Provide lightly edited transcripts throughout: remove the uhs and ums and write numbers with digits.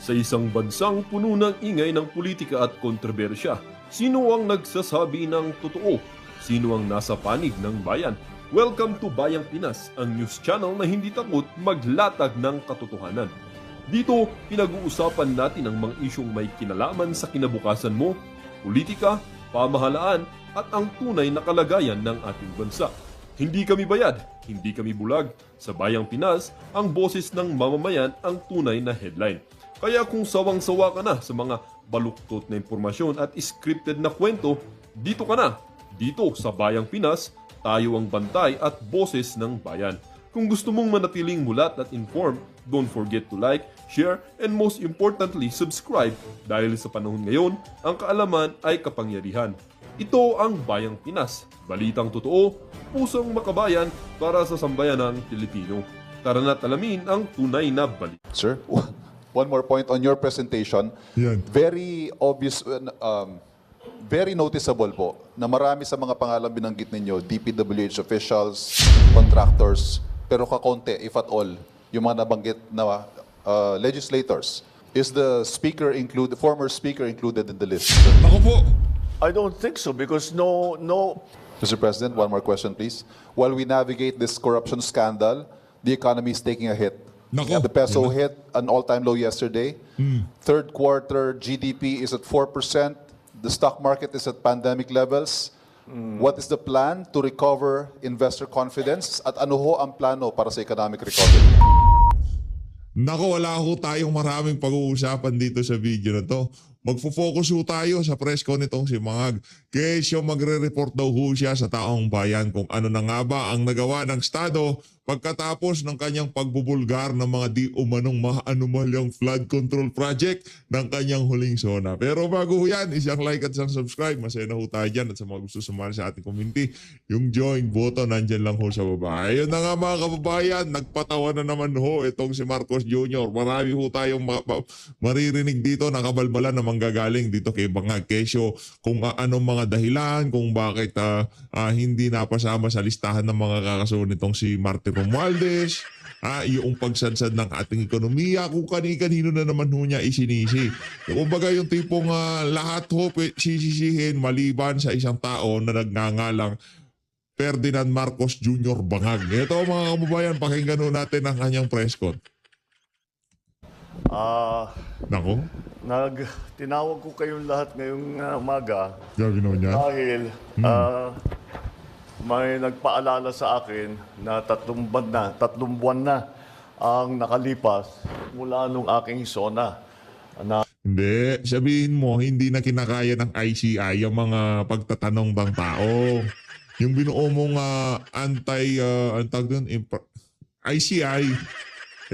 Sa isang bansang puno ng ingay ng politika at kontrobersya, sino ang nagsasabi ng totoo? Sino ang nasa panig ng bayan? Welcome to Bayang Pinas, ang news channel na hindi takot maglatag ng katotohanan. Dito, pinag-uusapan natin ang mga isyong may kinalaman sa kinabukasan mo, politika, pamahalaan at ang tunay na kalagayan ng ating bansa. Hindi kami bayad, hindi kami bulag. Sa Bayang Pinas, ang boses ng mamamayan ang tunay na headline. Kaya kung sawang-sawa ka na sa mga baluktot na impormasyon at scripted na kwento, dito ka na. Dito sa Bayang Pinas, tayo ang bantay at boses ng bayan. Kung gusto mong manatiling mulat at informed, don't forget to like, share, and most importantly, subscribe dahil sa panahon ngayon, ang kaalaman ay kapangyarihan. Ito ang Bayang Pinas, balitang totoo, pusong makabayan para sa sambayanang Pilipino. Tara na't alamin ang tunay na balita. Sir, one more point on your presentation. Yan. Very obvious, very noticeable po na marami sa mga pangalan binanggit ninyo, DPWH officials, contractors, pero kakonte, if at all, yung mga nabanggit na legislators. Is the former speaker included in the list? Sir? Ako po. I don't think so because no. Mr. President, one more question, please. While we navigate this corruption scandal, the economy is taking a hit. Nako. The peso hit an all-time low yesterday. Third quarter GDP is at 4%. The stock market is at pandemic levels. What is the plan to recover investor confidence? At ano ho ang plano para sa economic recovery? Nako, wala ho tayong maraming pag-uusapan dito sa video na to. Magfo-focus ho tayo sa press con nitong si Mangag. Kesyo magre-report daw ho siya sa taong bayan kung ano na nga ba ang nagawa ng Estado pagkatapos ng kanyang pagbubulgar ng mga di umanong maanumalyang flood control project ng kanyang huling zona. Pero bago ho yan, isang like at isang subscribe. Masaya na ho tayo dyan at sa mga gusto sumali sa ating community, yung join button nandyan lang ho sa baba. Ayun na nga mga kababayan, nagpatawa na naman ho itong si Marcos Jr. Marami ho tayong maririnig dito na kabalbalan na manggagaling dito kay Bangag Kesyo kung anong mga dahilan, kung bakit hindi napasama sa listahan ng mga kakasunod nitong si Martin Romualdez, yung pagsadsad ng ating ekonomiya, kung kani-kanino na naman ho niya isinisi. Kumbaga yung tipong lahat ho sisisihin maliban sa isang tao na nagngangalang Ferdinand Marcos Jr. Bangag. Ito mga kababayan, pakinggan ho natin ang kanyang press con. Nako, Tinawag ko kayong lahat ngayong umaga gagawin niya. dahil may nagpaalala sa akin na tatlong buwan na ang nakalipas mula nung aking zona. Hindi, sabihin mo, hindi na kinakaya ng ICI yung mga pagtatanong bang tao. Yung binuo mong ICI,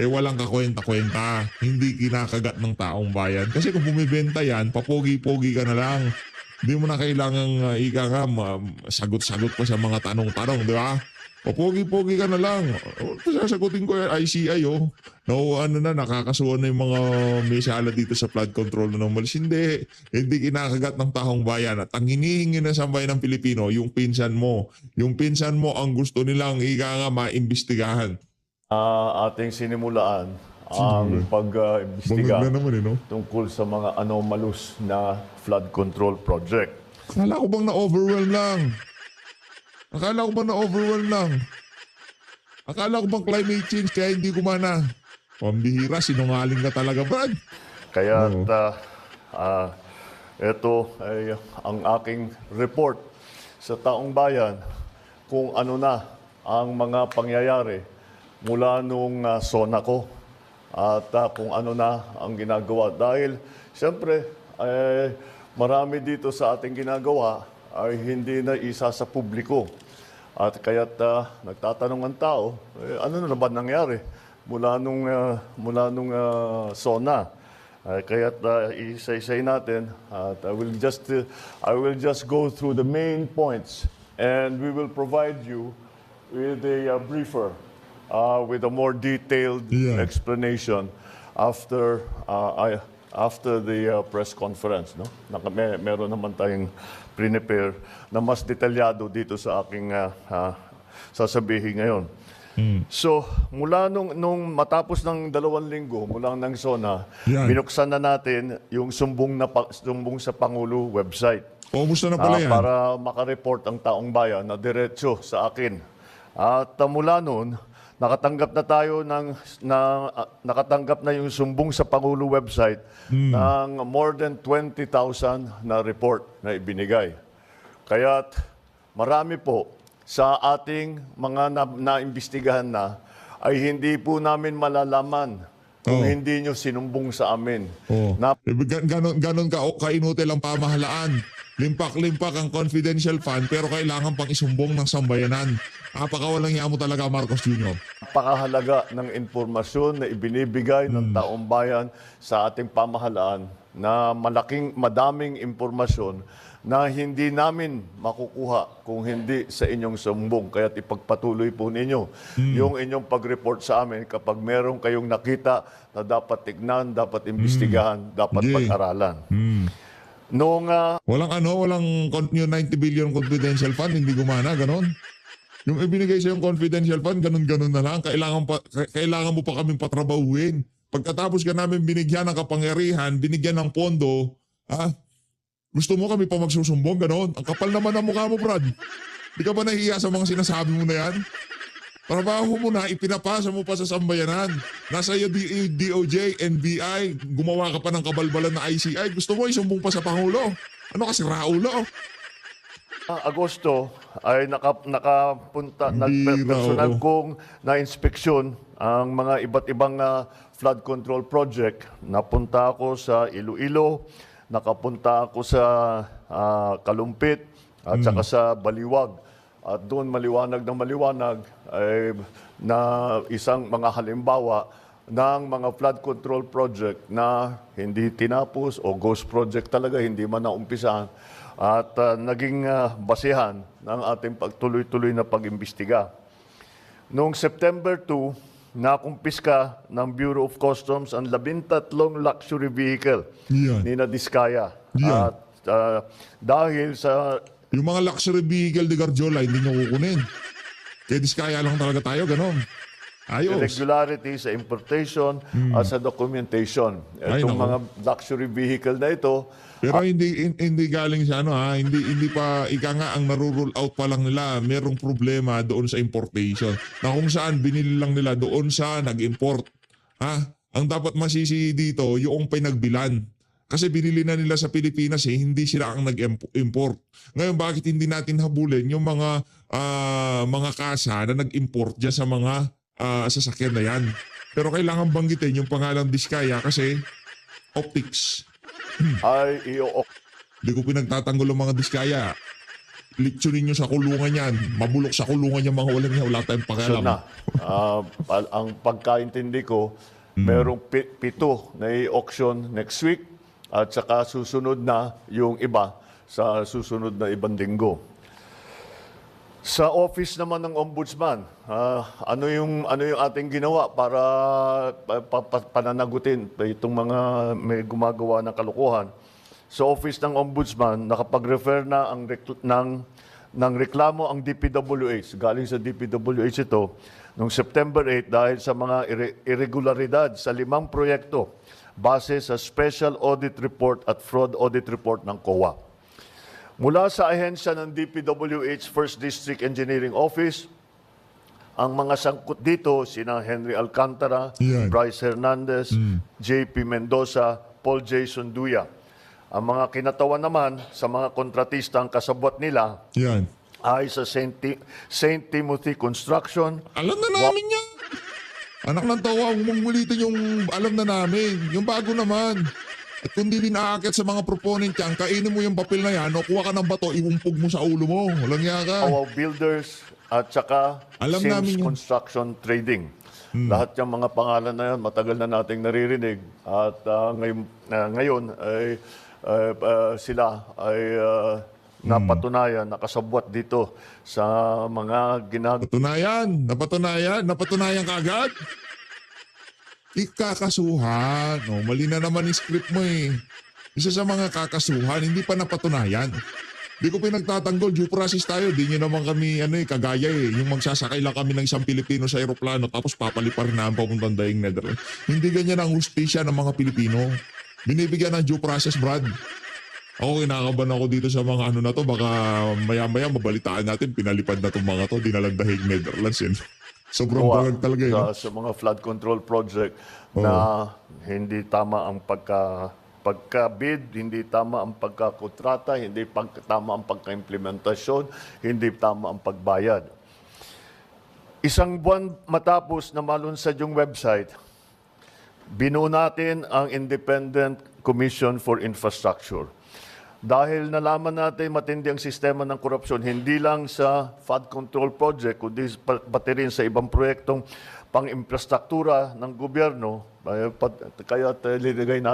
walang kakwenta-kwenta. Hindi kinakagat ng taong bayan. Kasi kung bumibenta yan, papogi-pogi ka na lang. Hindi mo na kailangang sagot-sagot pa sa mga tanong-tanong, di ba? Papogi-pogi ka na lang. Sasagutin ko yung ICI, oh. Nakakasuhan na yung mga may sala dito sa flood control na umalis. Hindi kinakagat ng taong bayan. At ang hinihingi na sa bayan ng Pilipino, yung pinsan mo. Yung pinsan mo ang gusto nilang maimbestigahan. Ating sinimulaan ang pag-imbestiga Bangag na naman, no? tungkol sa mga anomalous na flood control project. Akala ko bang na-overwhelm lang? Akala ko bang climate change kaya hindi gumana? Pambihira, sinungaling ka talaga, Brad. Kaya ito ay ang aking report sa taong bayan kung ano na ang mga pangyayari mula nung zona ko at kung ano na ang ginagawa. Dahil siyempre, marami dito sa ating ginagawa ay hindi na isa sa publiko. At kaya't nagtatanong ang tao, ano na ba nangyari mula nung zona? Kaya't isa-isay natin at I will just go through the main points and we will provide you with a briefer with a more detailed explanation after the press conference, no? Meron naman tayong prepare na mas detalyado dito sa aking sasabihin ngayon. So, mula nung matapos ng 2 linggo, mula ng SONA, Yan. binuksan na natin yung sumbong sa Pangulo website. Kumusta na pala yan? Para makareport ang taong bayan na diretso sa akin. At mula noon, nakatanggap na yung sumbong sa Pangulo website ng more than 20,000 na report na ibinigay. Kaya't marami po sa ating mga naimbestigahan na ay hindi po namin malalaman kung hindi nyo sinumbong sa amin. Oh. Na Ganon kainutil ang pamahalaan. Limpak-limpak ang confidential fund pero kailangan pang isumbong ng sambayanan. Napakawalang yamo talaga, Marcos Jr. napakahalaga ng impormasyon na ibinibigay ng taong bayan sa ating pamahalaan na madaming impormasyon na hindi namin makukuha kung hindi sa inyong sumbong. Kaya't ipagpatuloy po ninyo yung inyong pag-report sa amin kapag meron kayong nakita na dapat tignan, dapat imbestigahan, dapat Yeah. pag-aralan. Noong Walang yung 90 billion confidential fund, hindi gumana, ganon. Yung ibinigay sa yung confidential fund, ganon-ganon na lang. Kailangan mo pa kaming patrabahuin. Pagkatapos ka namin binigyan ng kapangyarihan, binigyan ng pondo, gusto mo kami pa magsusumbong, ganon. Ang kapal naman ng mukha mo, Brad. Di ka ba nahihiya sa mga sinasabi mo na yan? Trabaho mo na, ipinapasa mo pa sa sambayanan. Nasa iyo DOJ, NBI, gumawa ka pa ng kabalbalan na ICI. Gusto mo isumbong pa sa Pangulo? Ano kasi raulo? Agosto ay nakapunta, nagpersonal kong na-inspeksyon ang mga iba't ibang flood control project. Napunta ako sa Iloilo, nakapunta ako sa Kalumpit at saka sa Baliwag. At doon maliwanag ay na isang mga halimbawa ng mga flood control project na hindi tinapos o ghost project talaga, hindi man naumpisahan at naging basehan ng ating pagtuloy-tuloy na pag-imbestiga. Noong September 2, nakumpiska ng Bureau of Customs ang 13 luxury vehicle ni Diskaya. Yan. At dahil sa Yung mga luxury vehicle de Garjola, hindi nyo kukunin. Kaya diskaya lang talaga tayo, ganon. Ayos. irregularity sa importation at sa documentation. Ay, Itong nako. mga luxury vehicle na ito, Pero hindi galing sa hindi pa ika nga ang narurule out pa lang nila. Merong problema doon sa importation. Na kung saan binili lang nila doon sa nag-import. Ang dapat masisi dito yung pinagbilan. Kasi binili na nila sa Pilipinas hindi sila ang nag-import. Ngayon bakit hindi natin habulin yung mga kasa na nag-import diyan sa mga sasakyan na yan. Pero kailangan banggitin yung pangalang Diskaya kasi optics. ay Hindi ko pinagtatanggol ang mga Diskaya. Litsunin nyo sa kulungan yan. Mabulok sa kulungan yung mga walang yan. Wala tayong pakialam. na. Ang pagkaintindi ko, merong 7 na i-auction next week at saka susunod na yung iba sa susunod na ibang linggo. Sa office naman ng Ombudsman, ano yung ating ginawa para pananagutin itong mga may gumagawa ng kalokohan? Sa office ng Ombudsman, nakapag-refer na ng reklamo ang DPWH. Galing sa DPWH ito noong September 8 dahil sa mga irregularidad sa 5 proyekto base sa Special Audit Report at Fraud Audit Report ng COA. Mula sa ahensya ng DPWH First District Engineering Office, ang mga sangkot dito sina Henry Alcantara, Yan. Bryce Hernandez, JP Mendoza, Paul Jason Duya. Ang mga kinatawan naman sa mga kontratista ang kasabwat nila Yan. ay sa St. Timothy Construction, Alam na namin yan. Anak ng tawa, huwag mong ulitin yung alam na namin. Yung bago naman. At kung di din aakyat sa mga proponent yan, kainin mo yung papel na yan o kuha ka ng bato, iumpog mo sa ulo mo. Walang iya ka. Kawaw Builders at saka Alam Sims namin yun. Construction Trading. Lahat yung mga pangalan na yan, matagal na nating naririnig. At ngayon ay sila ay napatunayan, nakasabwat dito sa mga Napatunayan ka agad. Ikakasuhan. Mali na naman yung script mo eh. Isa sa mga kakasuhan, hindi pa napatunayan. Di ko pinagtatanggol, due process tayo. Di nyo naman kami kagaya yung magsasakay lang kami ng isang Pilipino sa eroplano tapos papalipar na ang papuntang daing Netherlands. Hindi ganyan ang hustisya ng mga Pilipino. Binibigyan ng due process, Brad. Ako kinakabahan ako dito sa mga na to. Baka maya-maya mabalitaan natin, pinalipad na itong mga to, dinalang dahig Netherlands. Sobrang Gawa bangag talaga yun. sa mga flood control project na hindi tama ang pagka-bid, hindi tama ang pagkakontrata, hindi tama ang pagka-implementasyon, hindi tama ang pagbayad. Isang buwan matapos na malunsad yung website, binuo natin ang Independent Commission for Infrastructure. Dahil nalaman natin matindi ang sistema ng korupsyon, hindi lang sa flood control project, kundi pati rin sa ibang proyektong pang-infrastruktura ng gobyerno, kaya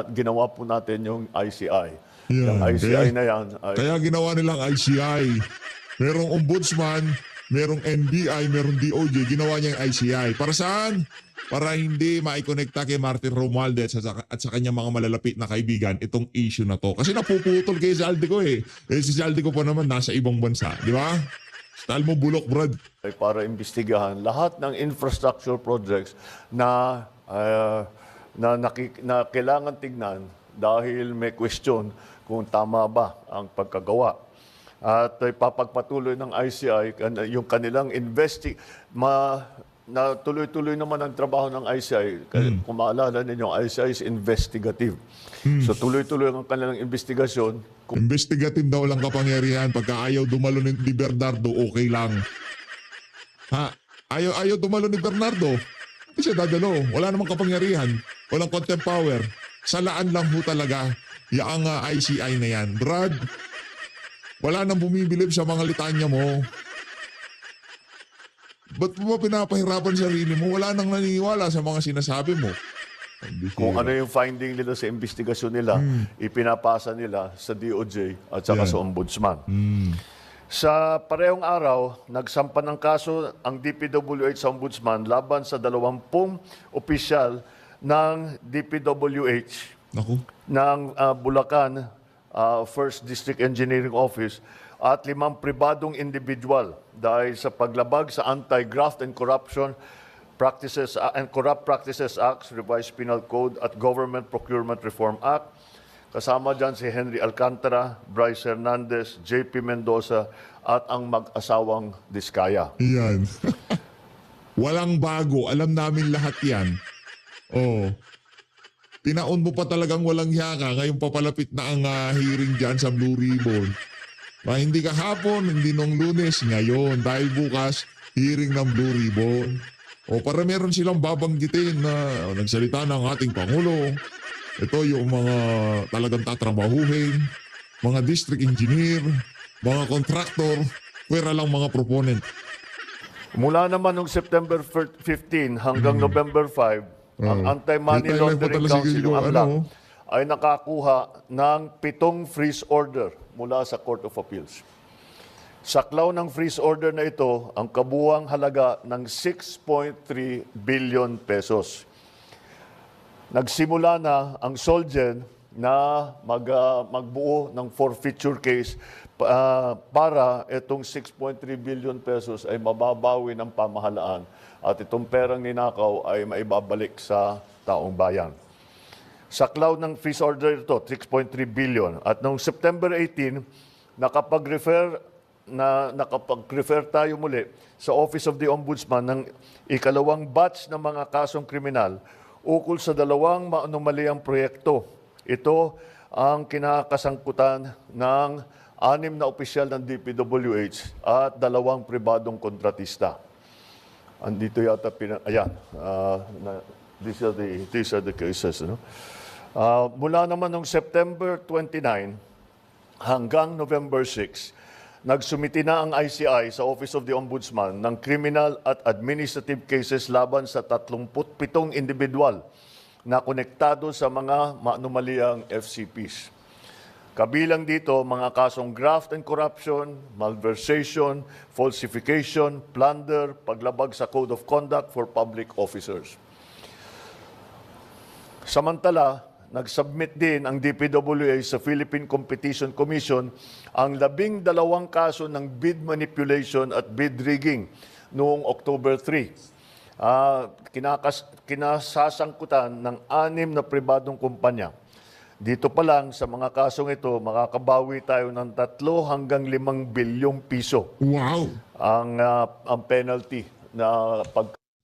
ginawa po natin yung ICI. Yan, Yung ICI na yan Kaya ginawa nilang ICI. Merong ombudsman, merong NBI, merong DOJ, ginawa niya yung ICI. Para saan? Para hindi maikonekta kay Martin Romualdez at sa kanyang mga malalapit na kaibigan itong issue na to. Kasi napuputol kay Zaldico si Zaldico pa naman nasa ibang bansa. Di ba? Style mo bulok, Brad. ay para imbestigahan lahat ng infrastructure projects na na kailangan tignan dahil may question kung tama ba ang pagkagawa. At papagpatuloy ng ICI yung kanilang na tuloy-tuloy naman ang trabaho ng ICI. Kung maalala ninyo, ICI is investigative. So tuloy-tuloy ang kanilang investigasyon. Investigative daw lang kapangyarihan. Pagka ayaw dumalo ni Bernardo, okay lang. Ha? Ayaw dumalo ni Bernardo. Hindi siya dadalo. Wala namang kapangyarihan. Walang contempt power. Salaan lang ho talaga yung ICI na yan. Brad, wala nang bumibilib sa mga litanya mo. Ba't mo ba pinapahirapan sarili mo? Wala nang naniniwala sa mga sinasabi mo. Kung ano yung finding nila sa investigasyon nila, ipinapasa nila sa DOJ at saka sa Ombudsman. Sa parehong araw, nagsampa ng kaso ang DPWH sa Ombudsman laban sa 20 opisyal ng DPWH Naku. ng Bulacan First District Engineering Office at 5 pribadong individual dahil sa paglabag sa Anti-Graft and Corruption Practices and Corrupt Practices Acts, Revised Penal Code at Government Procurement Reform Act. Kasama dyan si Henry Alcantara, Bryce Hernandez, JP Mendoza at ang mag-asawang Diskaya. Yan. Walang bago. Alam namin lahat yan. Oh. Tinaon mo pa talagang walang hiyaka. Ngayon papalapit na ang hearing dyan sa Blue Ribbon. Hindi kahapon, hindi nung Lunes, ngayon. Dahil bukas, hearing ng Blue Ribbon. O para meron silang babanggitin na nagsalita ng ating Pangulo. Ito yung mga talagang tatrabahuhin, mga district engineer, mga contractor, pwera lang mga proponent. Mula naman noong September 15 hanggang November 5, ang Anti-Money Laundering Council, yung AMLAC, ay nakakuha ng 7 freeze order mula sa Court of Appeals. Saklaw ng freeze order na ito ang kabuuang halaga ng 6.3 billion pesos. Nagsimula na ang Solgen na magbuo ng forfeiture case para itong 6.3 billion pesos ay mababawi ng pamahalaan at itong perang ninakaw ay maibabalik sa taong bayan. Saklaw ng freeze order ito, 6.3 billion. At noong September 18, nakapag-refer tayo muli sa Office of the Ombudsman ng ikalawang batch ng mga kasong kriminal ukol sa 2 maanomaliang proyekto. Ito ang kinakasangkutan ng 6 na opisyal ng DPWH at 2 pribadong kontratista. Andito yata, these are the cases. No? Mula naman noong September 29 hanggang November 6, nagsumiti na ang ICI sa Office of the Ombudsman ng criminal at administrative cases laban sa 37 individual na konektado sa mga maanomaliang FCPs. Kabilang dito mga kasong graft and corruption, malversation, falsification, plunder, paglabag sa Code of Conduct for Public Officers. Samantala, nagsubmit din ang DPWH sa Philippine Competition Commission ang 12 kaso ng bid manipulation at bid rigging noong October 3. Kinasasangkutan ng 6 na pribadong kumpanya. Dito pa lang sa mga kasong ito, makakabawi tayo ng 3 hanggang 5 bilyong piso Wow! ang penalty na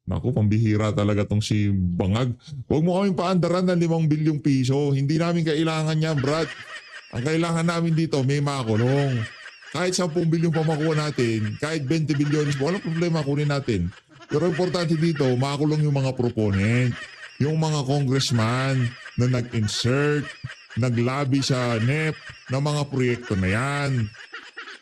Naku, pambihira talaga tong si Bangag. Huwag mo kaming paandaran ng 5 bilyong piso. Hindi namin kailangan yan, Brad. Ang kailangan namin dito, may makulong. Kahit 10 bilyon pa makuha natin, kahit 20 bilyon, walang problema kunin natin. Pero importante dito, makulong yung mga proponent, yung mga congressman na nag-insert, naglabi sa NEP ng mga proyekto na yan.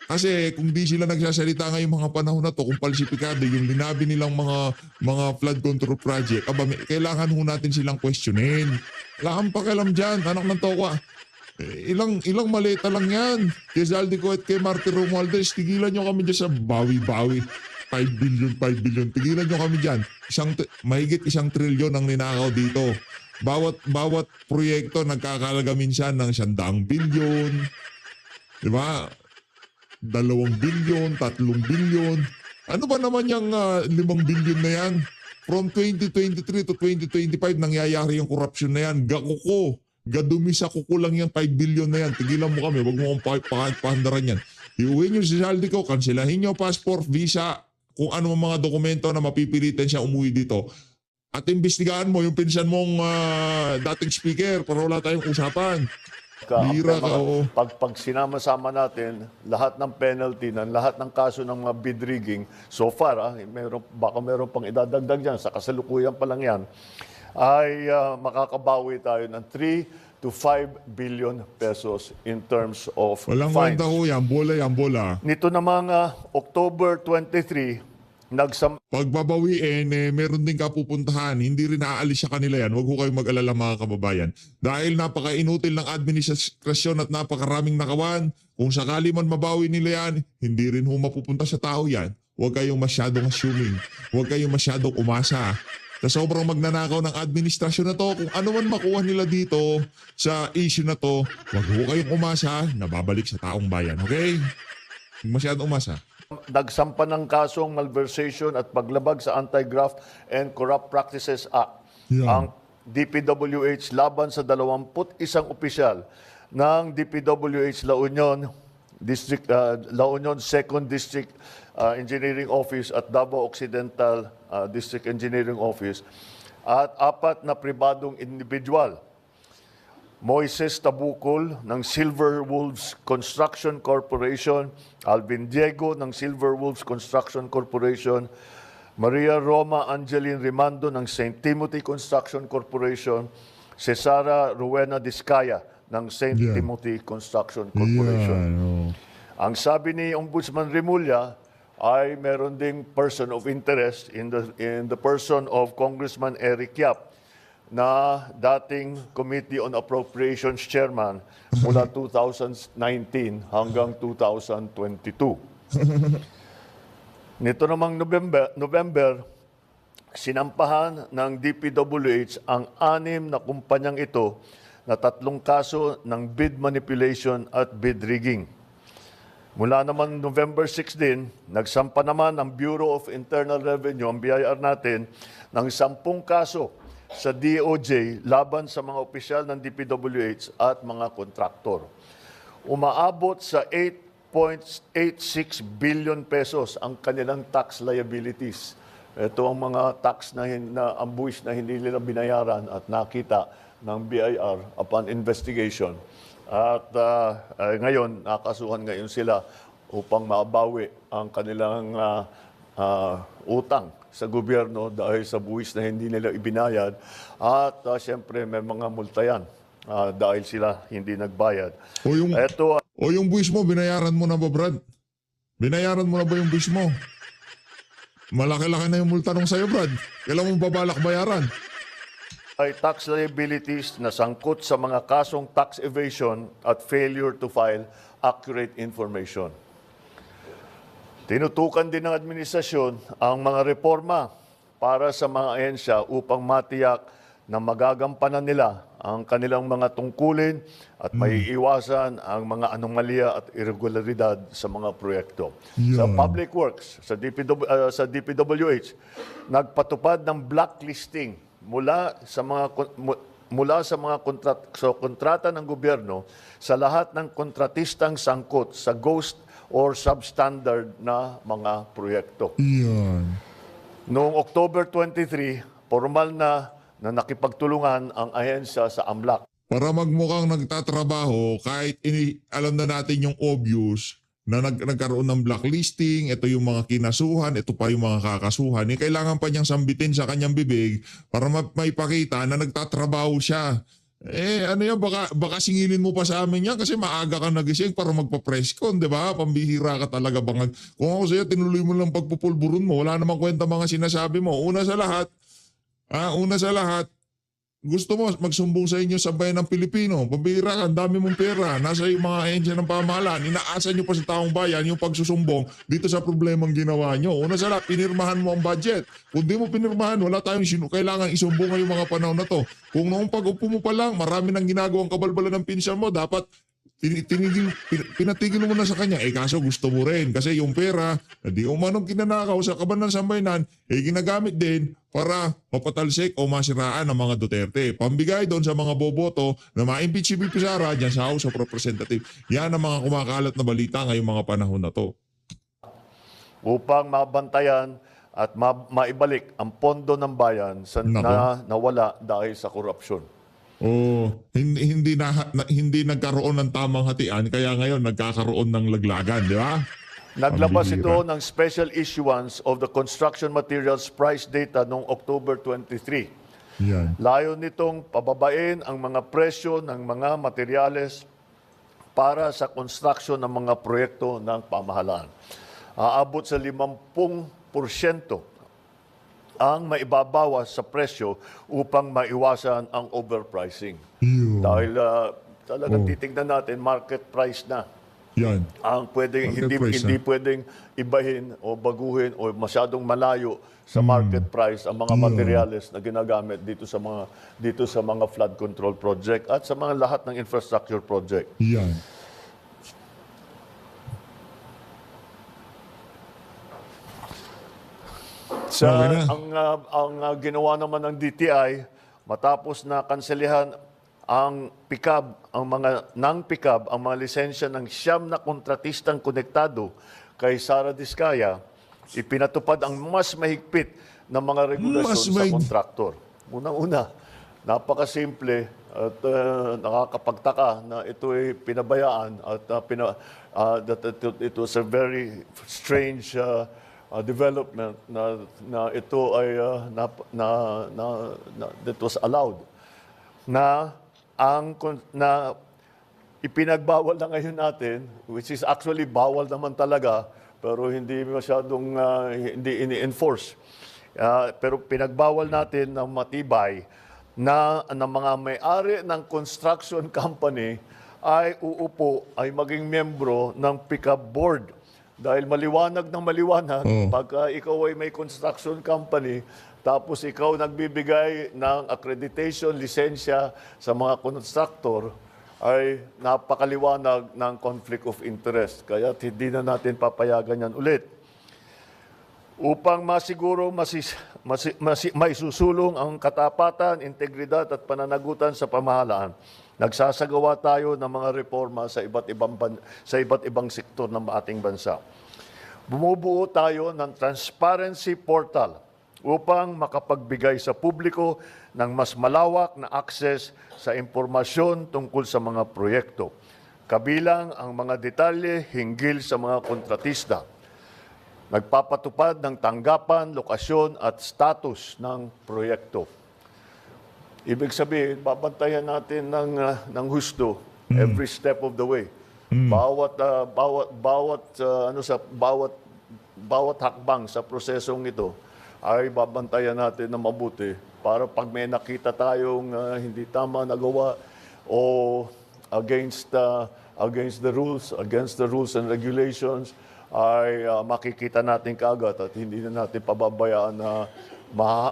Kasi kung di sila nagsasalita ngayong mga panahon na to, kung palsipikado yung linabi nilang mga flood control project, kailangan ho natin silang questionin. Wala kang pakialam dyan, anak ng tokwa. Ilang maleta lang yan. Kay Zaldico at kay Marty Romualdez, tigilan nyo kami dyan sa bawi-bawi. 5 billion. Tigilan nyo kami dyan. Mahigit 1 trilyon ang ninakaw dito. Bawat proyekto nagkakalaga minsan ng 100 bilyon. Diba? 2 bilyon, 3 bilyon. Ano ba naman yung 5 bilyon na yan? From 2023 to 2025, nangyayari yung corruption na yan. Gadumi sa kuko lang yung 5 bilyon na yan. Tigilan mo kami, wag mo akong pahandaran yan. Iuwi nyo si Zaldico, kanselahin nyo passport, visa, kung ano mga dokumento na mapipilitan siya umuwi dito. At imbestigahan mo yung pinsan mong dating speaker para wala tayong usapan. Bira ka, oo. Pag sinama-sama natin lahat ng penalty ng lahat ng kaso ng mga bid rigging so far, baka meron pang idadagdag dyan, sa kasalukuyan pa lang yan, ay makakabawi tayo ng 3 to 5 billion pesos in terms of Walang fines. kwenta ho yan, bola. Nito namang October 23, Pagbabawiin, meron din kapupuntahan. Hindi rin naaalis sa kanila yan. Huwag ho kayong mag-alala mga kababayan. Dahil napaka-inutil ng administrasyon at napakaraming nakawan, kung sakali man mabawi nila yan, hindi rin ho mapupunta sa tao yan. Huwag kayong masyadong assuming. Huwag kayong masyadong umasa. Sa sobrang magnanakaw ng administrasyon na to, kung ano man makuha nila dito sa issue na to, huwag ho kayong umasa na babalik sa taong bayan. Okay? Huwag masyadong umasa. nagsampa ng kasong malversation at paglabag sa Anti-Graft and Corrupt Practices Act. Yeah. Ang DPWH laban sa 21 opisyal ng DPWH La Union La Union 2nd District Engineering Office at Davao Occidental District Engineering Office at 4 na pribadong individual. Moises Tabukol ng Silver Wolves Construction Corporation, Alvin Diego ng Silver Wolves Construction Corporation, Maria Roma Angeline Rimando ng St. Timothy Construction Corporation, Cesara Rowena Discaya ng St. Yeah. Timothy Construction Corporation. Ang sabi ni Ombudsman Remulla ay meron ding person of interest in the person of Congressman Eric Yap na dating Committee on Appropriations Chairman mula 2019 hanggang 2022. Nito namang November, sinampahan ng DPWH ang 6 na kumpanyang ito na 3 kaso ng bid manipulation at bid rigging. Mula naman November 16, nagsampa naman ang Bureau of Internal Revenue, ang BIR natin, ng 10 kaso sa DOJ laban sa mga opisyal ng DPWH at mga kontraktor. Umaabot sa 8.86 billion pesos ang kanilang tax liabilities. Ito ang mga tax na ang buwis na hindi nila binayaran at nakita ng BIR upon investigation. At ngayon, nakasuhan ngayon sila upang mabawi ang kanilang utang sa gobyerno dahil sa buwis na hindi nila ibinayad. At siyempre, may mga multa yan dahil sila hindi nagbayad. O yung buwis mo, binayaran mo na ba, Brad? Binayaran mo na ba yung buwis mo? Malaki-laki na yung multa nung sa'yo, Brad. Kailan mo babalak bayaran? Ay tax liabilities na sangkot sa mga kasong tax evasion at failure to file accurate information. Tinutukan din ng administrasyon ang mga reforma para sa mga ahensya upang matiyak na magagampanan nila ang kanilang mga tungkulin at maiiwasan ang mga anomalya at irregularidad sa mga proyekto. Sa Yeah. Public Works, sa DPWH, nagpatupad ng blacklisting mula sa mga kontrata ng gobyerno sa lahat ng kontratistang sangkot sa ghost or substandard na mga proyekto. Yan. Noong October 23, formal na nakipagtulungan ang ahensya sa AMLAC. Para magmukhang nagtatrabaho, kahit alam na natin yung obvious na nagkaroon ng blacklisting, ito yung mga kinasuhan, ito pa yung mga kakasuhan, kailangan pa niyang sambitin sa kanyang bibig para maipakita na nagtatrabaho siya. Ano yan, baka singilin mo pa sa amin yan kasi maaga ka nagising para magpa-presscon, di ba? Pambihira ka talaga bangag. Kung ako sa'yo, tinuloy mo lang pagpupulburon mo, wala namang kwenta mga sinasabi mo. Una sa lahat, gusto mo magsumbong sa inyo sa bayan ng Pilipino. Pambihira ka, ang dami mong pera. Nasa yung mga ahensya ng pamahalaan. Inaasa nyo pa sa taong bayan yung pagsusumbong dito sa problemang ginawa nyo. Una sa lahat, pinirmahan mo ang budget. Kung di mo pinirmahan, wala tayong kailangan isumbong ngayong mga panahon na to. Kung noong pag-upo mo pa lang, marami nang ginagawang kabalbalan ng pinsan mo, dapat pinatigil mo na sa kanya. Kaso gusto mo rin kasi yung pera na di umanong kinanakaw sa kaban ng sambayanan, ginagamit din para mapatalsik o masiraan ng mga Duterte. Pambigay doon sa mga boboto na ma-impeach si VP Sara dyan sa House of Representatives. Yan ang mga kumakalat na balita ngayong mga panahon na to. Upang mabantayan at maibalik ang pondo ng bayan na nawala dahil sa korupsyon. Hindi nagkaroon ng tamang hatian kaya ngayon nagkakaroon ng laglagan, di ba? Naglabas Pambihira. ito ng special issuance of the construction materials price data noong October 23. Yan. Layo nitong pababain ang mga presyo ng mga materyales para sa construction ng mga proyekto ng pamahalaan. Aabot sa 50% ang maibabawas sa presyo upang maiwasan ang overpricing. Yun. Dahil talagang titignan natin, market price na. Yan. Ang pwedeng Market price hindi pwedeng ibahin o baguhin o masyadong malayo sa market price ang mga materyales na ginagamit dito sa mga flood control project at sa mga lahat ng infrastructure project. Yan. Okay na. Ang ginawa naman ng DTI matapos na kanselihan ang mga lisensya ng siyam na kontratistang konektado kay Sara Diskaya, ipinatupad ang mas mahigpit na mga regulasyon sa kontraktor. Unang-una, napakasimple at nakakapagtaka na ito ay pinabayaan at that it was a very strange development na ito ay that was allowed na ipinagbawal na ngayon natin, which is actually bawal naman talaga pero hindi masyadong hindi ini-enforce. Pero pinagbawal natin ng matibay na ng mga may-ari ng construction company ay ay maging membro ng pickup board. Dahil maliwanag ng maliwanag, pagka ikaw ay may construction company, tapos ikaw nagbibigay ng accreditation, lisensya sa mga constructor, ay napakaliwanag ng conflict of interest. Kaya hindi na natin papayagan yan ulit. Upang masiguro may susulong ang katapatan, integridad at pananagutan sa pamahalaan, nagsasagawa tayo ng mga reforma sa iba't ibang sektor ng ating bansa. Bumubuo tayo ng transparency portal upang makapagbigay sa publiko ng mas malawak na access sa impormasyon tungkol sa mga proyekto, kabilang ang mga detalye hinggil sa mga kontratista. Nagpapatupad ng tanggapan, lokasyon at status ng proyekto. Ibig sabihin, babantayan natin ng husto every step of the way. Bawat hakbang sa prosesong ito ay babantayan natin na mabuti para pag may nakita tayong hindi tama nagawa o against the rules and regulations ay makikita natin kaagad at hindi na natin pababayaan na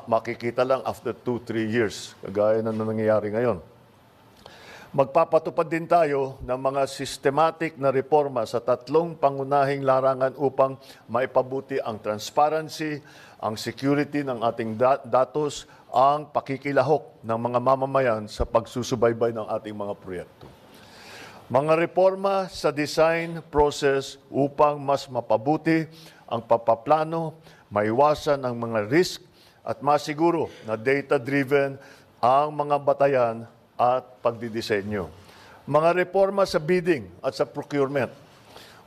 makikita lang after 2-3 years, kagaya na nangyayari ngayon. Magpapatupad din tayo ng mga systematic na reforma sa 3 pangunahing larangan upang maipabuti ang transparency, ang security ng ating datos, ang pakikilahok ng mga mamamayan sa pagsusubaybay ng ating mga proyekto. Mga reforma sa design process upang mas mapabuti ang papaplano, maiwasan ang mga risk at masiguro na data-driven ang mga batayan at pagdidisenyo. Mga reforma sa bidding at sa procurement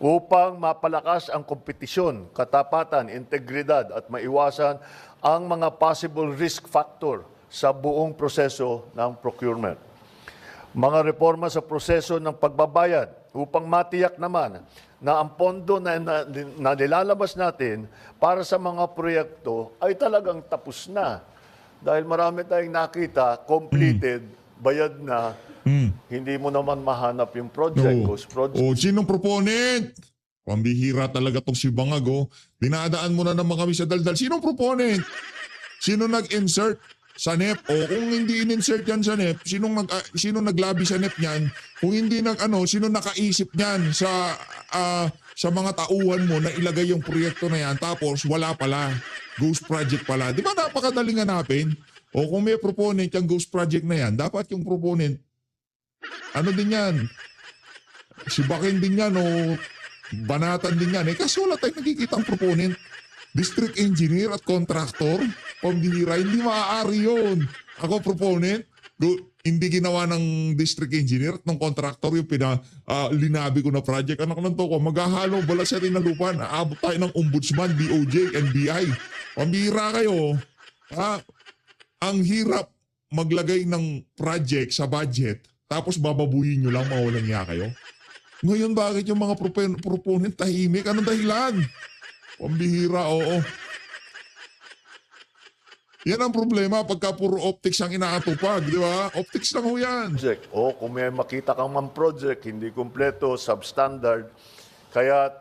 upang mapalakas ang kompetisyon, katapatan, integridad at maiwasan ang mga possible risk factor sa buong proseso ng procurement. Mga reforma sa proseso ng pagbabayad upang matiyak naman na ang pondo na nilalabas natin para sa mga proyekto ay talagang tapos na. Dahil marami tayong nakita, completed, bayad na, hindi mo naman mahanap yung project, ghost project. Sinong proponent? Pambihira talaga tong si Bangag, Dinadaan mo na naman kami sa daldal. Sinong proponent? Sino nag-insert sa NEP? O kung hindi in-insert yan sa NEP, sino naglabi sa NEP niyan? Kung hindi sino nakaisip niyan sa mga tauhan mo na ilagay yung proyekto na yan, tapos wala pala. Ghost project pala. Di ba napakadaling hanapin? O kung may proponent yung ghost project na yan, dapat yung proponent, din yan? Si Bakin din yan o Banatan din yan. Kasi wala tayong nakikita ang proponent. District engineer at contractor, pambihira, hindi maaari yun. Ako proponent, hindi ginawa ng district engineer at ng contractor yung linabi ko na project. Anak ng toko, maghahalo bala siya rin na lupa. Aabot tayo ng ombudsman, DOJ, NBI. Pambihira kayo. Ang hirap maglagay ng project sa budget tapos bababuhin nyo lang, mawalang niya kayo. Ngayon bakit yung mga proponent tahimik? Anong dahilan? Pambihira, oo. Yan ang problema pagka puro optics ang inaatupag, di ba? Optics lang ho yan. Project. O kung may makita kang man project, hindi kumpleto, substandard, kaya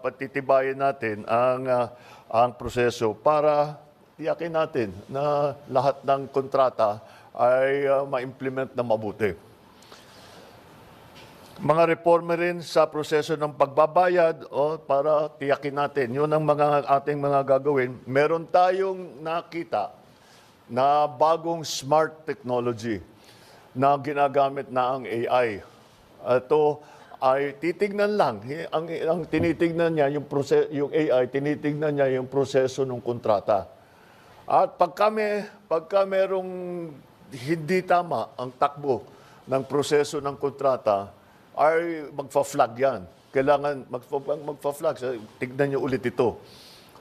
patitibayin natin ang proseso para tiyakin natin na lahat ng kontrata ay ma-implement na mabuti. Mga reforma rin sa proseso ng pagbabayad para tiyakin natin. Yun ang ating mga gagawin. Meron tayong nakita na bagong smart technology na ginagamit na ang AI. Ito ay titignan lang. Ang tinitignan niya, yung AI, tinitignan niya yung proseso ng kontrata. At pagka merong hindi tama ang takbo ng proseso ng kontrata, ay magfa-flag yan. Kailangan magfa-flag. Tignan niyo ulit ito.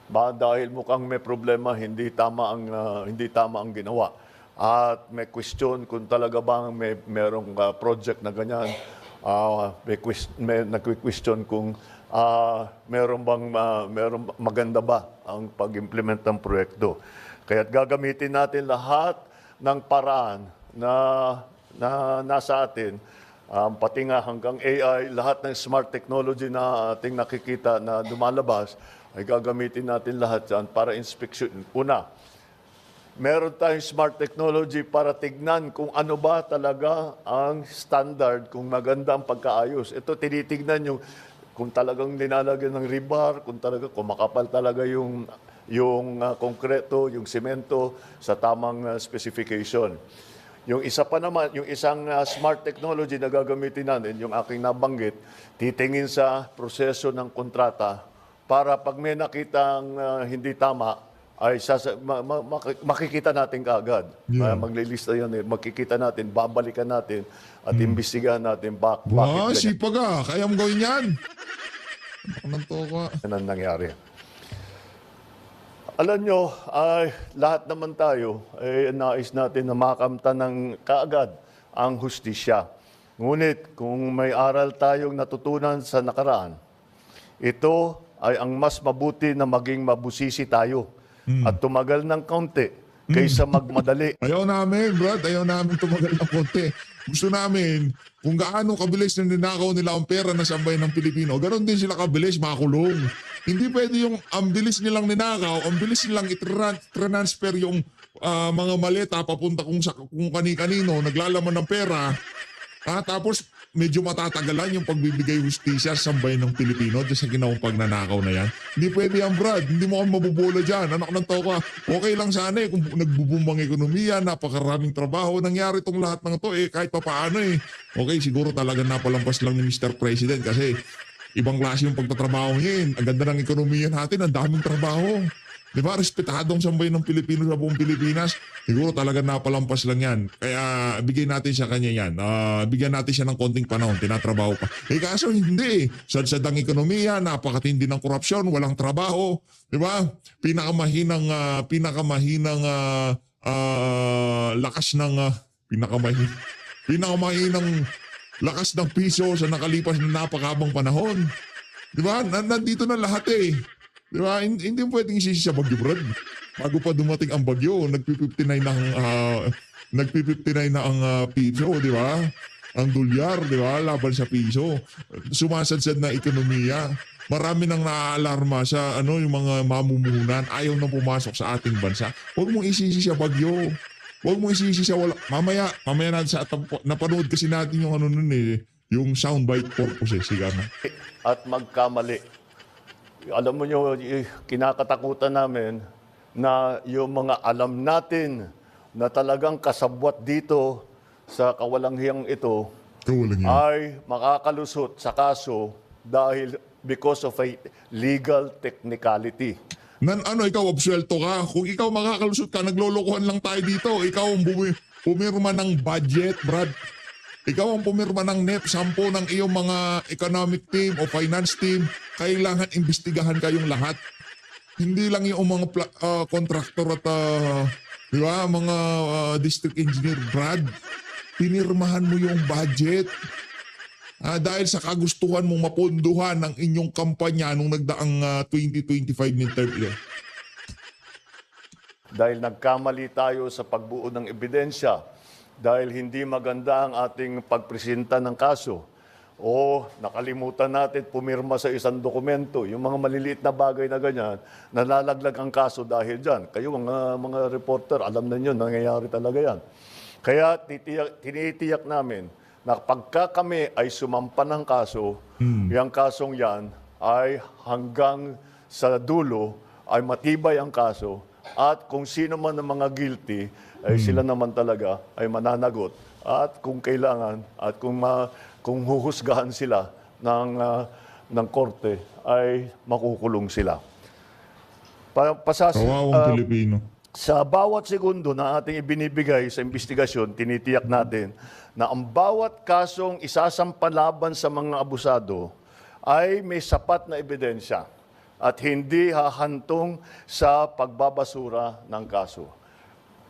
Dahil mukhang may problema, hindi tama ang ginawa. At may question kung talaga bang merong project na ganyan. May nagque-question kung merong maganda ba ang pag-implement ng proyekto. Kaya't gagamitin natin lahat ng paraan na nasa atin, pati nga hanggang AI, lahat ng smart technology na ating nakikita na lumalabas, ay gagamitin natin lahat yan para inspection. Una, meron tayong smart technology para tignan kung ano ba talaga ang standard, kung maganda ang pagkaayos. Ito, tinitignan yung kung talagang nilalagyan ng rebar, kung makapal talaga yung konkreto, yung semento sa tamang specification. Yung isa pa naman, yung isang smart technology na gagamitin natin, yung aking nabanggit, titingin sa proseso ng kontrata para pag may nakitang hindi tama, ay makikita natin kaagad. Maglilista yan, makikita natin, babalikan natin, at imbestigahan natin bakit ganyan. Sipag kaya mo gawin yan. Yan ang nangyari. Alam nyo, lahat naman tayo ay nais natin na makamtan ng kaagad ang hustisya. Ngunit kung may aral tayong natutunan sa nakaraan, ito ay ang mas mabuti na maging mabusisi tayo at tumagal ng kaunti kaysa magmadali. Ayaw namin, Brad. Ayaw namin tumagal ng konti. Gusto namin, kung gaano kabilis na ninakaw nila ang pera na sambay ng Pilipino, ganoon din sila kabilis makulong. Hindi pwede yung ang bilis nilang ninakaw, ang bilis nilang i-transfer yung mga maleta papunta kung kani-kanino, naglalaman ng pera. Tapos medyo matatagalan yung pagbibigay hustisya sa sambayan ng Pilipino dyan sa ginawang pagnanakaw na yan. Hindi pwede yan, Brad. Hindi mo kami mabubola dyan. Anak ng toka. Okay lang sana kung nagbubumbang ekonomiya, napakaraming trabaho. Nangyari itong lahat ng to kahit papaano Okay, siguro talaga napalampas lang ni Mr. President kasi ibang klase yung pagtatrabaho niya. Ang ganda ng ekonomiya natin, ang daming trabaho. Di ba? Respetadong sambayan ng Pilipino sa buong Pilipinas. Siguro talaga napalampas lang yan. Kaya bigyan natin sa kanya yan. Bigyan natin siya ng konting panahon. Tinatrabaho pa. Kaso hindi. Sadsad ang ekonomiya, napakatindi ng korupsyon, walang trabaho. Di ba? Pinakamahinang lakas ng pinakamahinang lakas ng piso sa nakalipas na napakabang panahon. Di ba? Nandito na lahat Di ba? Hindi mo pwedeng isisi sa bagyo, Brad. Bago pa dumating ang bagyo, nagpi-59 na ang piso, di ba? Ang dolyar, di ba? Laban sa piso. Sumasadsad na ekonomiya. Marami nang naaalarma sa yung mga mamumuhunan. Ayaw nang pumasok sa ating bansa. Huwag mong isisi sa bagyo. Huwag mong isisi sa wala. Mamaya natin sa napanood kasi natin yung yung soundbite purposes. Sige na. At magkamali. Alam mo nyo, kinakatakutan namin na yung mga alam natin na talagang kasabwat dito sa kawalanghiyang ito ay makakalusot sa kaso dahil because of a legal technicality. Ikaw absuelto ka. Kung ikaw makakalusot ka, naglolokohan lang tayo dito. Ikaw ang pumirma ng budget, Brad. Ikaw ang pumirma ng NEP, 10 ng iyong mga economic team o finance team, kailangan imbestigahan kayong lahat. Hindi lang yung mga contractor at di ba, mga district engineer, Brad. Pinirmahan mo yung budget. Dahil sa kagustuhan mong mapondohan ng inyong kampanya nung nagdaang 2025 midterm election. Dahil nagkamali tayo sa pagbuo ng ebidensya, dahil hindi maganda ang ating pagpresenta ng kaso, o nakalimutan natin pumirma sa isang dokumento, yung mga maliliit na bagay na ganyan, nalalaglag ang kaso dahil dyan. Kayo mga reporter, alam na nyo, nangyayari talaga yan. Kaya tinitiyak namin na pagka kami ay sumampa ng kaso, yung kasong yan ay hanggang sa dulo ay matibay ang kaso, at kung sino man ang mga guilty, ay sila naman talaga ay mananagot. At kung kailangan, at kung huhusgahan sila ng korte, ay makukulong sila. Kawawang Pilipino. Sa bawat segundo na ating ibinibigay sa investigasyon, tinitiyak natin na ang bawat kasong isasampalaban sa mga abusado ay may sapat na ebidensya at hindi hahantong sa pagbabasura ng kaso.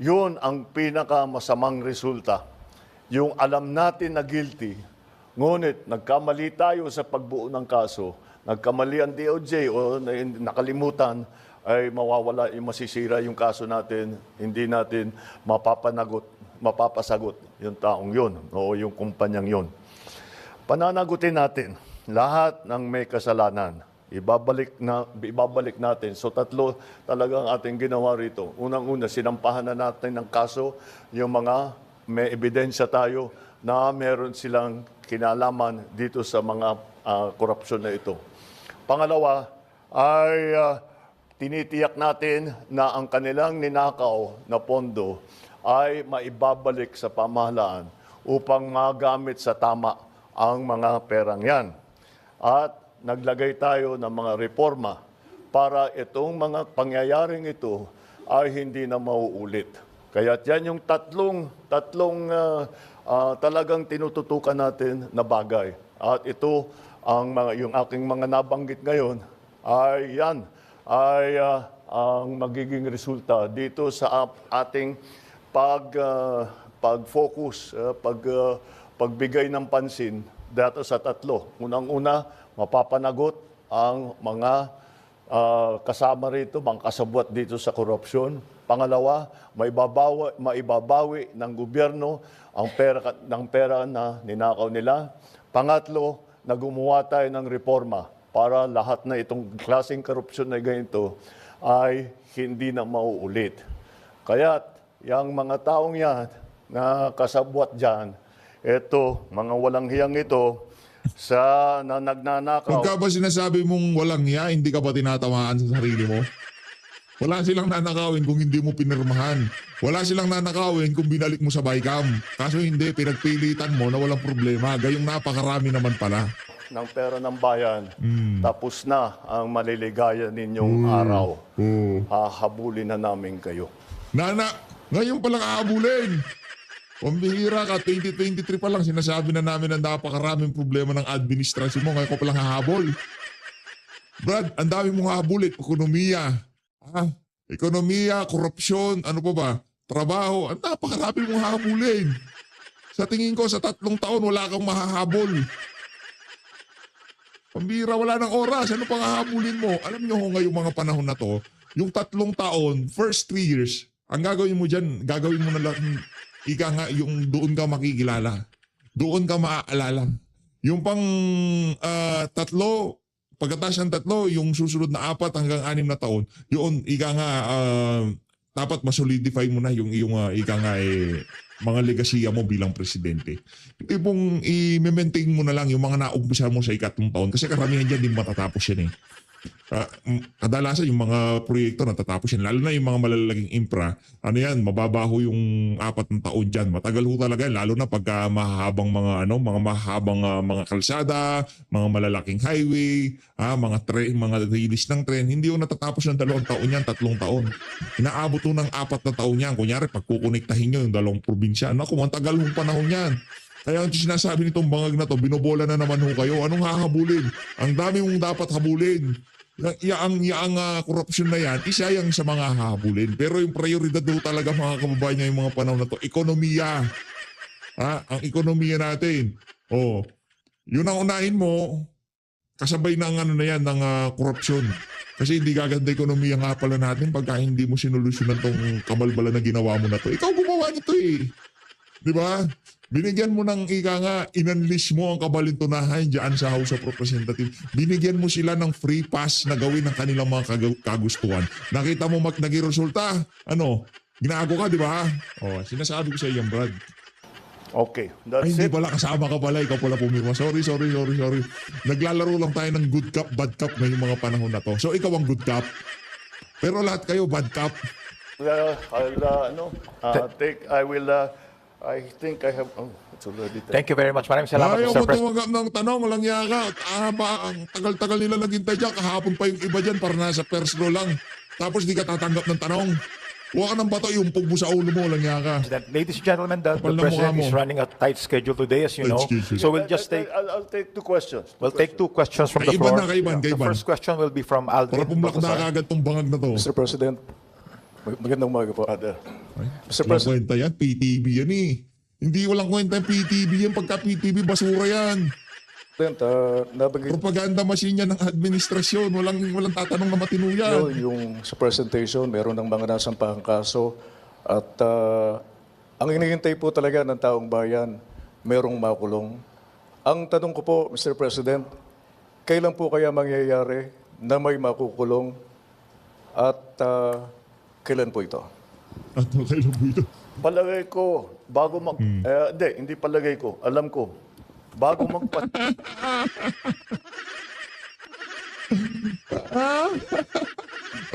Yun ang pinakamasamang resulta. Yung alam natin na guilty, ngunit nagkamali tayo sa pagbuo ng kaso, nagkamali ang DOJ o nakalimutan, ay mawawala, masisira yung kaso natin, hindi natin mapapasagot yung taong yun o yung kumpanyang yun. Pananagutin natin lahat ng may kasalanan. Ibabalik natin. So 3 talagang ating ginawa rito. Unang-una, sinampahan na natin ng kaso yung mga may ebidensya tayo na meron silang kinalaman dito sa mga korupsyon na ito. Pangalawa ay tinitiyak natin na ang kanilang ninakaw na pondo ay maibabalik sa pamahalaan upang magamit sa tama ang mga perang yan. At naglagay tayo ng mga reforma para itong mga pangyayaring ito ay hindi na mauulit. Kaya yan yung tatlong talagang tinututukan natin na bagay. At ito, yung aking mga nabanggit ngayon, ay yan, ang magiging resulta dito sa ating pag-focus, pagbigay ng pansin dito sa 3. Unang-una, mapapanagot ang mga kasama rito, mga kasabwat dito sa korupsyon. Pangalawa, maibabawi ng gobyerno ang pera na ninakaw nila. Pangatlo, na gumawa tayo ng reforma para lahat na itong klaseng korupsyon na ganito ay hindi na mauulit. Kaya yung mga taong yan na kasabwat dyan, eto, mga walang hiyang ito, na nagnanakaw. Pagka ba sinasabi mong walang hiya, hindi ka ba tinatamaan sa sarili mo? Wala silang nanakawin kung hindi mo pinirmahan. Wala silang nanakawin kung binalik mo sa bycam. Kaso hindi, pinagpilitan mo na walang problema. Gayong napakarami naman pala. Ng pera ng bayan, tapos na ang maliligaya ninyong araw. Hahabulin na namin kayo. Nana, ngayon palang aabulin. Pambihira ka, 2023 pa lang sinasabi na namin na napakaraming problema ng administrasyon mo. Ngayon ko palang hahabol. Brad, ang dami mong hahabulin. Ekonomiya. Ekonomiya, korupsyon, ano pa ba? Trabaho. Ang napakarami mong hahabulin. Sa tingin ko, sa 3 taon, wala kang mahahabol. Pambihira, wala ng oras. Ano pang hahabulin mo? Alam nyo ho ngayong mga panahon na to, yung 3 taon, first 3 years, ang gagawin mo dyan, gagawin mo na lang, ika nga, yung doon ka makikilala. Doon ka maaalala. Yung pang 3, pagkatapos ng 3, yung susunod na 4 hanggang 6 na taon, yun, ika nga, dapat masolidify mo na yung iyong, ika nga, mga legasiya mo bilang presidente. Hindi pong i-maintain mo na lang yung mga naumpisa mo sa 4 taon kasi karamihan dyan din matatapos yan eh. Kadalasan yung mga proyekto natatapos yan, lalo na yung mga malalaking infra, ano yan, mababaho yung 4 taon dyan. Matagal ho talaga yan, lalo na pagka mahahabang mga mga mahahabang mga kalsada, mga malalaking highway, mga release ng tren, hindi yung natatapos ng 2 taon yan, 3 taon. Inaabot ho ng 4 na taon yan. Kunyari, pagkukonektahin nyo yung 2 probinsya, naku, ang tagal hong panahon yan. Kaya ang sinasabi nitong bangag na to, binobola na naman ho kayo. Anong hahabulin? Ang dami mong dapat habulin. Yang korupsyon na yan, isa yang sa mga hahabulin. Pero yung prioridad ho talaga mga kababayan niya yung mga panahon na to, ekonomiya. Ang ekonomiya natin. Yun ang unahin mo, kasabay na ang na yan, ng korupsyon. Kasi hindi gaganda ekonomiya nga pala natin pagka hindi mo sinolusyonan tong kabalbala na ginawa mo na to. Ikaw gumawa nito eh. Di ba? Binigyan mo ng inunleash mo ang kabalintunahan dyan sa House of Representatives. Binigyan mo sila ng free pass na gawin ng kanilang mga kagustuhan. Nakita mo naging resulta? Ginago ka, di ba? Sinasabi ko sa iyo, Brad. Okay, Ay, that's hindi it. pala, kasama ka pala. Ikaw pala pumirma. Sorry. Naglalaro lang tayo ng good cop, bad cop ngayong mga panahon na to. So, ikaw ang good cop. Pero lahat kayo, bad cop. I think I have, it's already time. Thank you very much. Maraming salamat, Ayaw Mr. mo President. tumanggap ng tanong, walang yaka. Ang tagal-tagal nila naghintay dyan. Kahapon pa yung iba dyan para nasa first row lang. Tapos di ka tatanggap ng tanong. Huwag ka ng bato, iumpog mo sa ulo mo, walang yaka. Ladies and gentlemen, the Kapal na President mukha mo. is running a tight schedule today, as you Tight know. schedule. So we'll just take, I'll take 2 questions. we'll take 2 questions from the Kaiban floor. na, kaiban. The first question will be from Para Aldrin pumlak na Baltazar. kagad tong bangag na to. Mr. President, magandang umaga po. Father. Mr. Walang President, kwenta yan, PTV yan eh. Hindi walang kwenta yung PTV yan. Pagka PTV, basura yan. nabanggit Propaganda machine yan ng administrasyon. Walang tatanong na matino nyo yan. yung sa presentation, meron ng mga nasampahang kaso at ang hinihintay po talaga ng taong bayan, merong makulong. Ang tanong ko po, Mr. President, kailan po kaya mangyayari na may makukulong at kailan po ito? At kailan po ito? Palagay ko, bago hindi palagay ko, alam ko, bago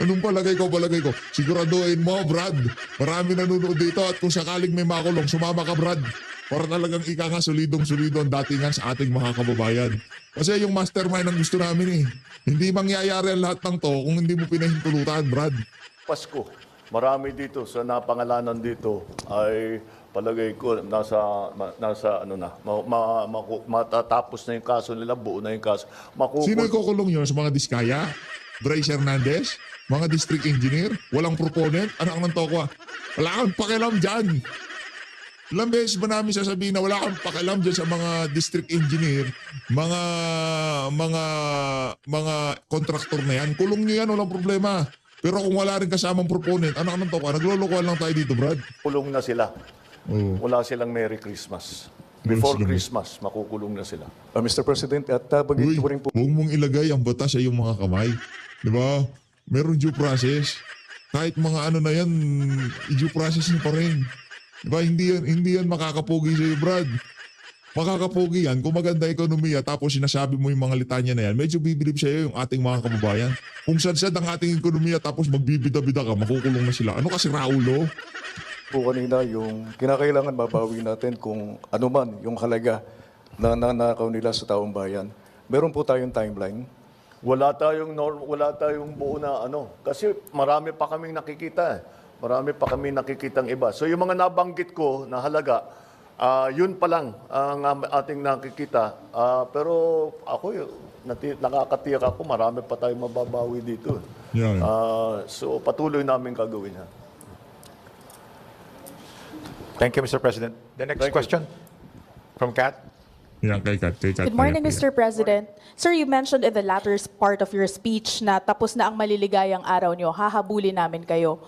Anong palagay ko? Siguraduhin mo, Brad. Marami nanonood dito at kung sakaling may makulong, sumama ka, Brad. Para talagang solidong-solido ang datingan sa ating mga kababayan. Kasi yung mastermind ang gusto namin eh. Hindi mangyayari ang lahat ng to kung hindi mo pinahintulutan, Brad. Pasko, marami dito sa napangalanan dito ay palagay ko matatapos na yung kaso nila, buo na yung kaso. Sino ikukulong nyo sa mga diskaya? Bryce Hernandez? Mga district engineer? Walang proponent? Ano ang nantoko? Wala kang pakialam dyan. Ilang beses ba namin sasabihin na wala kang pakialam dyan sa mga district engineer, mga contractor na yan? Kulong nyo yan, walang problema. Pero kung wala rin kasamang proponent, ano ang nantoko? Naglolokohan lang tayo dito, Brad. Kulong na sila. Oo. Wala silang Merry Christmas. Before Mas- Christmas, makukulong na sila. Mr. President, at banggit Uy, ko rin po huwag mong ilagay ang batas sa iyong mga kamay. Di ba? Meron due process. Kahit mga ano na yan, due process niyo pa rin. Di ba? Hindi yan makakapogi sa iyo, Brad. Makakapogi yan kung maganda ekonomiya tapos sinasabi mo yung mga litanya na yan, medyo bibilib sa iyo yung ating mga kababayan. Kung sad ang ating ekonomiya tapos magbibida-bida ka, makukulong na sila. Ano kasi Raulo? po kanina yung kinakailangan mabawi natin kung ano man yung halaga na nanakaw nila sa taong bayan. Meron po tayong timeline. Wala tayong buo na ano. Kasi marami pa kaming nakikita. Marami pa kaming nakikitang iba. So yung mga nabanggit ko na halaga, yun pa lang ang ating nakikita. Pero ako, nakakatiyak ako, marami pa tayong mababawi dito. Yan. So patuloy namin gagawin yan. Thank you, Mr. President. The next Thank you. question from Kat. Yan, kay Kat. Good morning, Mr. President. Sir, you mentioned in the latter part of your speech na tapos na ang maliligayang araw nyo, hahabulin namin kayo.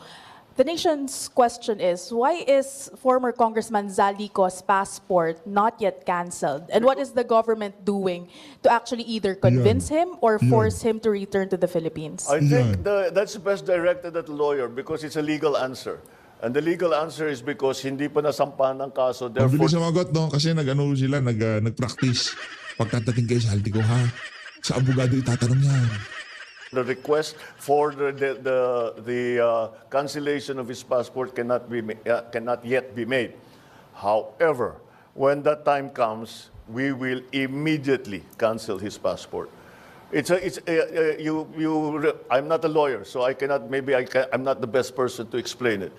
The nation's question is, why is former Congressman Zaldico's passport not yet canceled? And what is the government doing to actually either convince him or force him to return to the Philippines? I think that's best directed at the lawyer because it's a legal answer. And the legal answer is because hindi pa nasampahan ng kaso, Ang therefore bilis sumagot, no? Kasi nag-practice. Pagtatating kayo sa haldi ko, ha? Sa abogado itatanong yan. the request for the cancellation of his passport cannot yet be made. However, when that time comes, we will immediately cancel his passport. I'm not a lawyer, so I'm not the best person to explain it.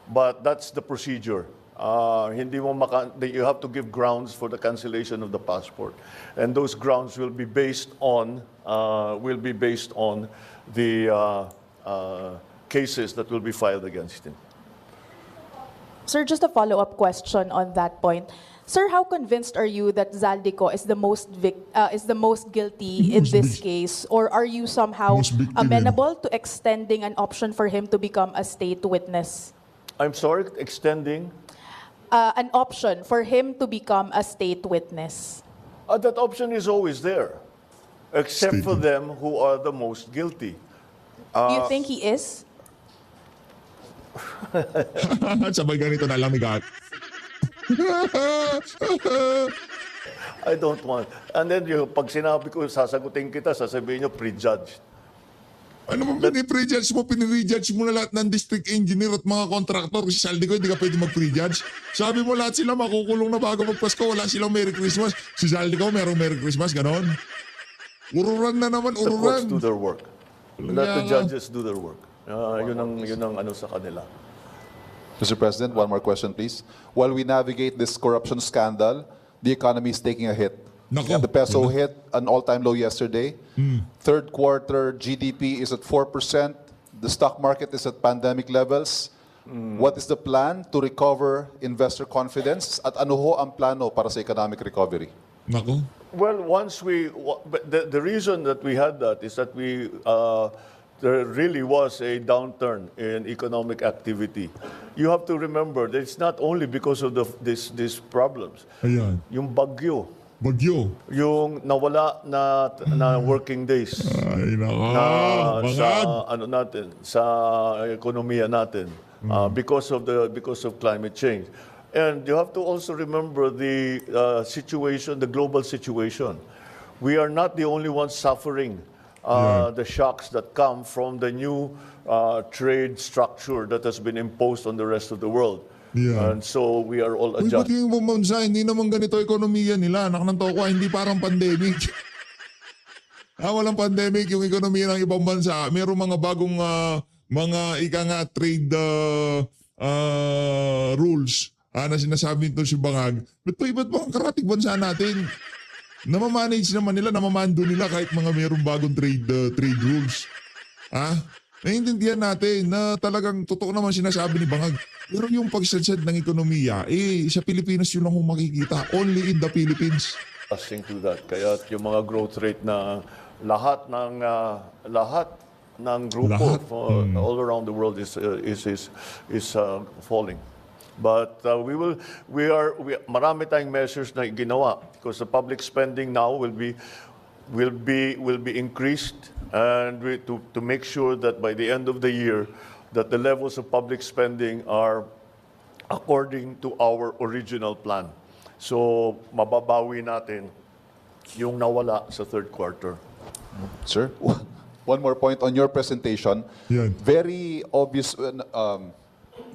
But that's the procedure. You have to give grounds for the cancellation of the passport, and those grounds will be based on the cases that will be filed against him. Sir, just a follow-up question on that point. Sir, how convinced are you that Zaldico is the most guilty in this case, or are you somehow Most victim, amenable to extending an option for him to become a state witness? I'm sorry, extending. An option for him to become a state witness. That option is always there, except for them who are the most guilty. Do you think he is? Sabay ganito na lang ni Kat. I don't want. And then pag sinabi ko, sasagutin kita, sasabihin nyo, prejudged. Ano mo pinipre-judge mo? Pinire-judge mo na lahat ng district engineer at mga contractor. Kasi saldi ko, hindi ka pwede mag-pre-judge. Sabi mo lahat sila makukulong na bago magpasko. Wala silang Merry Christmas. Si saldi ko, merong Merry Christmas. Ganon. Ururan na naman, The courts ururan. do their work. Let the Yeah. judges do their work. Yun ang ano sa kanila. Mr. President, one more question, please. While we navigate this corruption scandal, the economy is taking a hit. Nako. The peso hit an all-time low yesterday. Third quarter GDP is at 4%. The stock market is at pandemic levels. What is the plan to recover investor confidence? At ano ho ang plano para sa economic recovery? Nako. Well, but the reason that we had that is that there really was a downturn in economic activity. You have to remember that it's not only because of these problems. Ayan. Yung bagyo, Bagyo. yung nawala na working days Ay, nako. sa Bangag. sa ekonomiya natin because of climate change. And you have to also remember the situation, the global situation. We are not the only ones suffering the shocks that come from the new trade structure that has been imposed on the rest of the world. Yeah. And so we are all Uy, ba't adjusting. yung bansa, hindi naman ganito ekonomiya nila. Anak ng toko, hindi parang pandemic. Walang pandemic yung ekonomiya ng ibang bansa. Merong mga bagong trade rules na sinasabi nito si Bangag. Ba't bang karatig bansa natin? Namamanage naman nila, namamando nila kahit mga merong bagong trade rules. Naiintindihan natin na talagang totoo naman sinasabi ni Bangag. Pero yung pagsadsad ng ekonomiya, sa Pilipinas yun lang kung makikita. Only in the Philippines. Adjusting to that. Kaya yung mga growth rate na lahat ng grupo Lahat. all around the world is falling. But marami tayong measures na ginawa because the public spending now will be increased, and to make sure that by the end of the year that the levels of public spending are according to our original plan. So mababawi natin yung nawala sa third quarter. Sir, one more point on your presentation. Yan. Very obvious,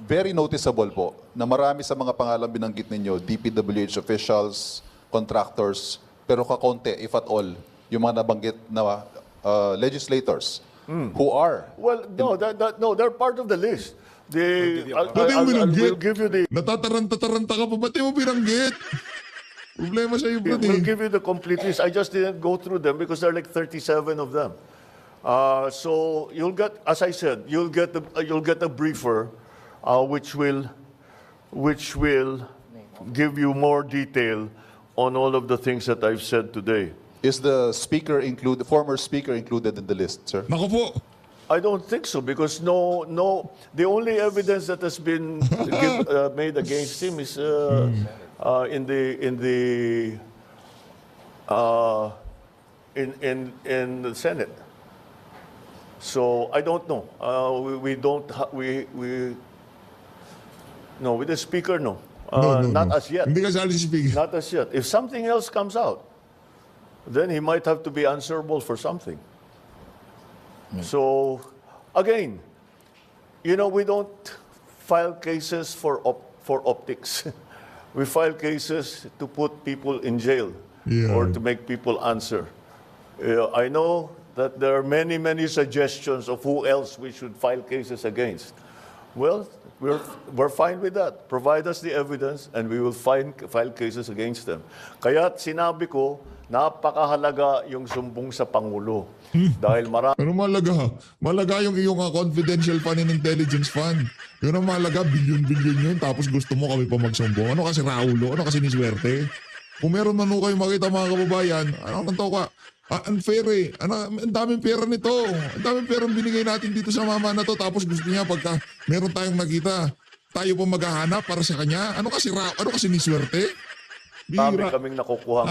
very noticeable po na marami sa mga pangalan binanggit ninyo, DPWH officials, contractors, pero kakonte, if at all, yung mga nabanggit na legislators who are. Well, no, they're part of the list. Ba't yung binanggit? We'll give you the Natataranta-taranta ka pa, ba't yung binanggit? Problema sa'yo, bro. We'll give you the complete list. I just didn't go through them because there are like 37 of them. So you'll get, as I said, you'll get a briefer, which will give you more detail on all of the things that I've said today. Is the former speaker included in the list, sir? Naku po. I don't think so because the only evidence that has been made against him is in the Senate. So I don't know. No, with the speaker, no. Not as yet. Hindi ka sali si speaker. Not as yet. If something else comes out, then he might have to be answerable for something. So, again, we don't file cases for optics. We file cases to put people in jail or to make people answer. I know that there are many, many suggestions of who else we should file cases against. Well, we're fine with that. Provide us the evidence and we will file cases against them. Kaya sinabi ko, napakahalaga yung sumbong sa Pangulo. Dahil marami. Pero malaga. Malaga yung iyong confidential fund and intelligence fund. Yun ang malaga, bilyon-bilyon yun. Tapos gusto mo kami pa magsumbong. Ano kasi Raulo? Ano kasi niswerte? Kung meron man kayo makita mga kababayan, ano kanto ka? Unfair eh. Ang daming pera nito. Ang daming pera binigay natin dito sa mama na to. Tapos gusto niya pagka meron tayong nakita, tayo pa maghahanap para sa kanya. Ano kasi niswerte? Dami kaming nakukuha.